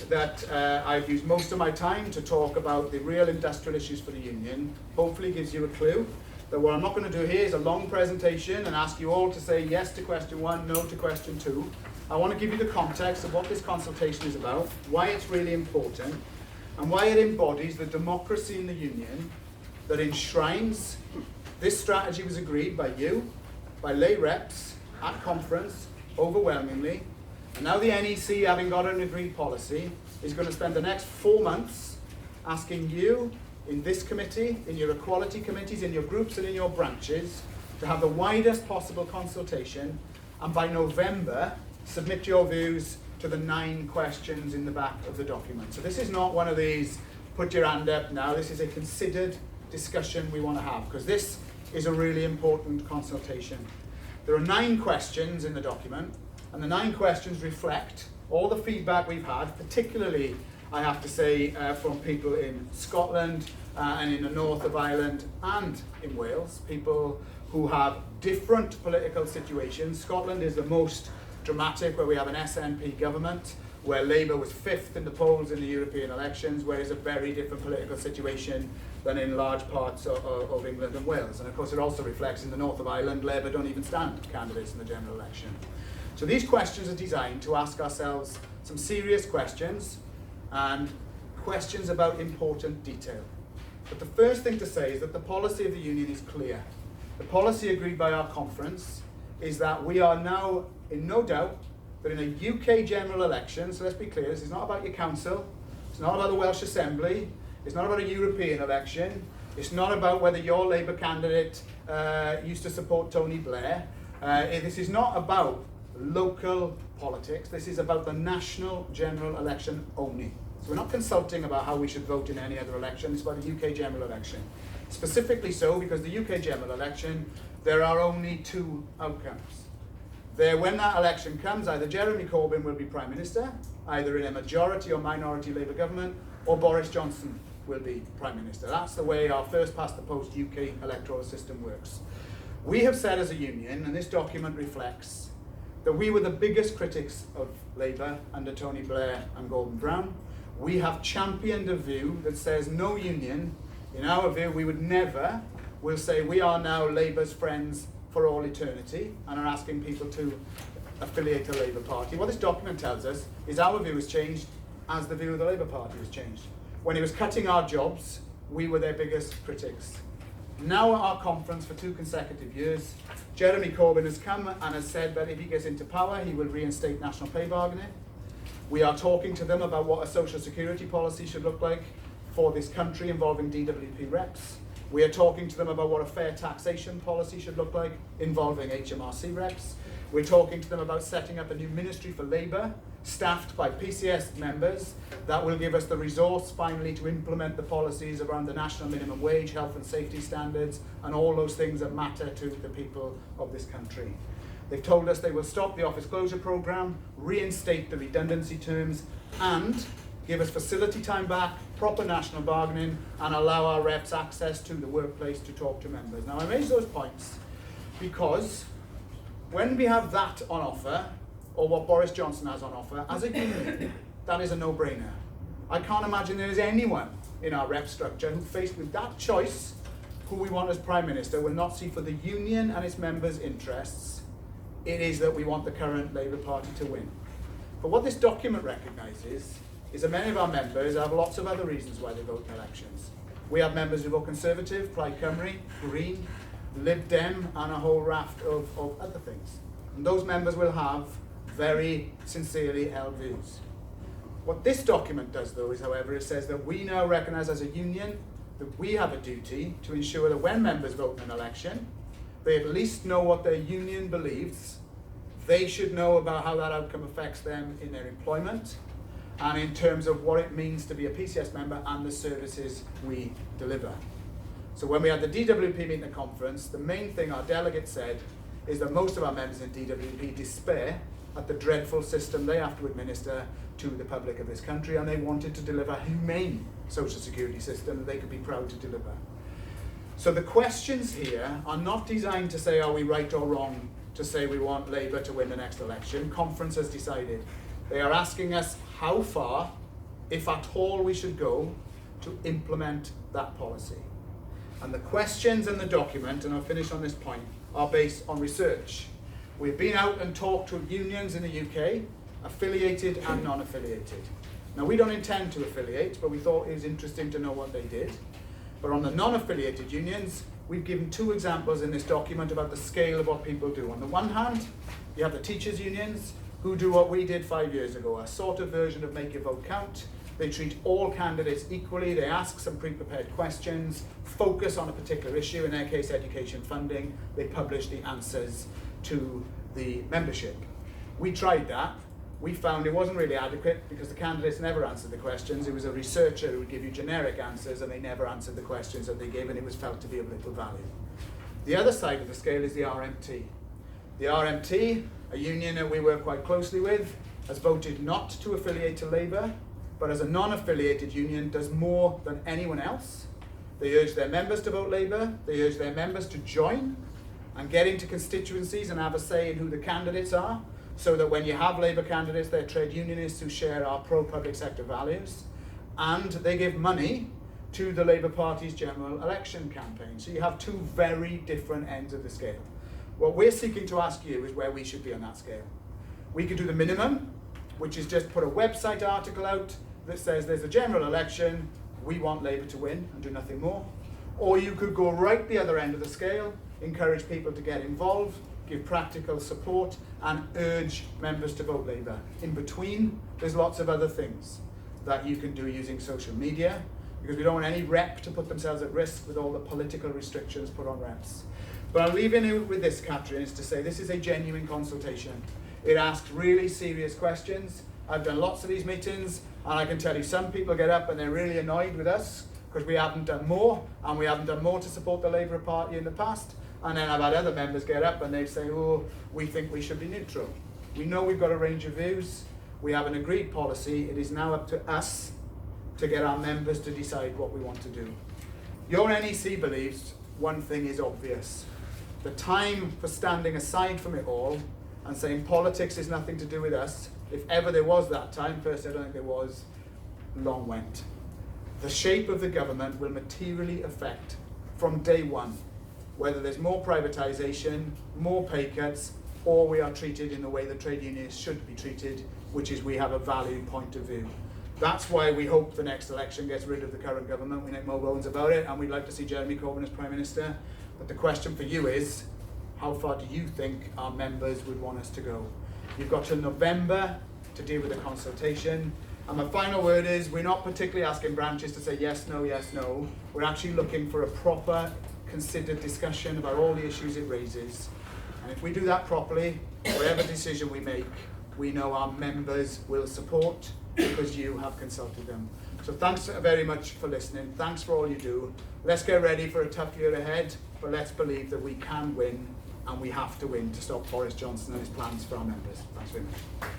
that I've used most of my time to talk about the real industrial issues for the union. Hopefully gives you a clue that what I'm not going to do here is a long presentation and ask you all to say yes to question 1, no to question 2. I want to give you the context of what this consultation is about, why it's really important, and why it embodies the democracy in the union that enshrines. This strategy was agreed by you, by lay reps, at conference, overwhelmingly, and now the NEC, having got an agreed policy, is going to spend the next 4 months asking you, in this committee, in your equality committees, in your groups and in your branches, to have the widest possible consultation, and by November, submit your views to the 9 questions in the back of the document. So this is not one of these, put your hand up now, this is a considered discussion we want to have, because this is a really important consultation. There are 9 questions in the document, and the 9 questions reflect all the feedback we've had, particularly, I have to say, from people in Scotland and in the north of Ireland and in Wales, people who have different political situations. Scotland is the most dramatic, where we have an SNP government, where Labour was 5th in the polls in the European elections, where it's a very different political situation than in large parts of England and Wales. And of course it also reflects in the north of Ireland, Labour don't even stand candidates in the general election. So these questions are designed to ask ourselves some serious questions and questions about important detail. But the first thing to say is that the policy of the union is clear. The policy agreed by our conference is that we are now in no doubt that in a UK general election, so let's be clear, this is not about your council, it's not about the Welsh Assembly, it's not about a European election, it's not about whether your Labour candidate used to support Tony Blair. This is not about local politics, this is about the national general election only. So we're not consulting about how we should vote in any other election, it's about the UK general election. Specifically so because the UK general election, there are only 2 outcomes. When that election comes, either Jeremy Corbyn will be Prime Minister, either in a majority or minority Labour government, or Boris Johnson will be Prime Minister. That's the way our first past the post UK electoral system works. We have said as a union, and this document reflects, that we were the biggest critics of Labour under Tony Blair and Gordon Brown. We have championed a view that says no union, in our view, we would never, will say we are now Labour's friends for all eternity, and are asking people to affiliate to the Labour Party. What this document tells us is our view has changed as the view of the Labour Party has changed. When it was cutting our jobs, we were their biggest critics. Now at our conference for 2 consecutive years, Jeremy Corbyn has come and has said that if he gets into power, he will reinstate national pay bargaining. We are talking to them about what a social security policy should look like for this country involving DWP reps. We are talking to them about what a fair taxation policy should look like involving HMRC reps. We're talking to them about setting up a new Ministry for Labour, staffed by PCS members, that will give us the resource finally to implement the policies around the national minimum wage, health and safety standards, and all those things that matter to the people of this country. They've told us they will stop the office closure programme, reinstate the redundancy terms, and give us facility time back, proper national bargaining, and allow our reps access to the workplace to talk to members. Now I raise those points because when we have that on offer, or what Boris Johnson has on offer, as a union, that is a no-brainer. I can't imagine there is anyone in our rep structure who, faced with that choice, who we want as Prime Minister, will not see for the union and its members' interests, it is that we want the current Labour Party to win. But what this document recognises is that many of our members have lots of other reasons why they vote in elections. We have members who vote Conservative, Plaid Cymru, Green, Lib Dem, and a whole raft of other things. And those members will have very sincerely held views. What this document does, though, is, however, it says that we now recognise as a union that we have a duty to ensure that when members vote in an election, they at least know what their union believes. They should know about how that outcome affects them in their employment and in terms of what it means to be a PCS member and the services we deliver. So when we had the DWP meeting at conference, the main thing our delegates said is that most of our members in DWP despair at the dreadful system they have to administer to the public of this country, and they wanted to deliver a humane social security system that they could be proud to deliver. So the questions here are not designed to say, are we right or wrong to say we want Labour to win the next election. Conference has decided. They are asking us how far if at all we should go, to implement that policy. And the questions in the document, and I'll finish on this point, are based on research. We've been out and talked to unions in the UK, affiliated and non-affiliated. Now, we don't intend to affiliate, but we thought it was interesting to know what they did. But on the non-affiliated unions, we've given two examples in this document about the scale of what people do. On the one hand, you have the teachers' unions who do what we did 5 years ago, a sort of version of Make Your Vote Count. They treat all candidates equally, they ask some pre-prepared questions, focus on a particular issue, in their case education funding, they publish the answers to the membership. We tried that. We found it wasn't really adequate because the candidates never answered the questions. It was a researcher who would give you generic answers and they never answered the questions that they gave, and it was felt to be of little value. The other side of the scale is the RMT. The RMT, a union that we work quite closely with, has voted not to affiliate to Labour, but as a non-affiliated union does more than anyone else. They urge their members to vote Labour, they urge their members to join and get into constituencies and have a say in who the candidates are, so that when you have Labour candidates, they're trade unionists who share our pro-public sector values, and they give money to the Labour Party's general election campaign. So you have two very different ends of the scale. What we're seeking to ask you is where we should be on that scale. We could do the minimum, which is just put a website article out that says there's a general election, we want Labour to win, and do nothing more. Or you could go right the other end of the scale, encourage people to get involved, give practical support, and urge members to vote Labour. In between, there's lots of other things that you can do using social media, because we don't want any rep to put themselves at risk with all the political restrictions put on reps. But I'm leaving you with this, Catherine, is to say this is a genuine consultation. It asks really serious questions. I've done lots of these meetings, and I can tell you some people get up and they're really annoyed with us because we haven't done more, and we haven't done more to support the Labour Party in the past. And then I've had other members get up and they say, oh, we think we should be neutral. We know we've got a range of views. We have an agreed policy. It is now up to us to get our members to decide what we want to do. Your NEC believes one thing is obvious. The time for standing aside from it all and saying politics is nothing to do with us, if ever there was that time, first I don't think there was, long went. The shape of the government will materially affect from day one whether there's more privatisation, more pay cuts, or we are treated in the way the trade unions should be treated, which is we have a value point of view. That's why we hope the next election gets rid of the current government. We make no bones about it, and we'd like to see Jeremy Corbyn as Prime Minister. But the question for you is, how far do you think our members would want us to go? You've got till November to deal with the consultation. And my final word is, we're not particularly asking branches to say yes, no, yes, no. We're actually looking for a proper, considered discussion about all the issues it raises. And if we do that properly, whatever decision we make, we know our members will support because you have consulted them. So thanks very much for listening. Thanks for all you do. Let's get ready for a tough year ahead, but let's believe that we can win, and we have to win to stop Boris Johnson and his plans for our members. Thanks very much.